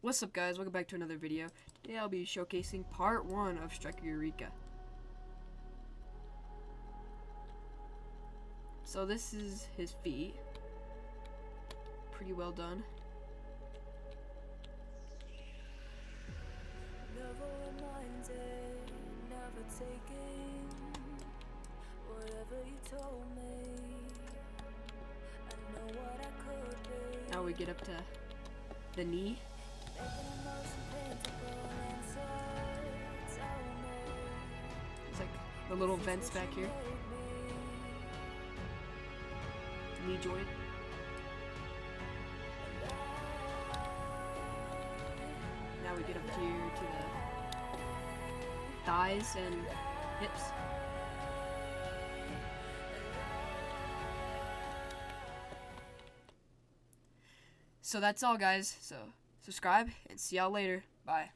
What's up, guys? Welcome back to another video. Today I'll be showcasing part 1 of Striker Eureka. So this is his feet. Pretty well done. Never reminded, never taking whatever you told me. I know what I could be. Now we get up to the knee. There's like the little vents back here. Knee joint. Now we get up here to the thighs and hips. So that's all, guys. So subscribe and see y'all later. Bye.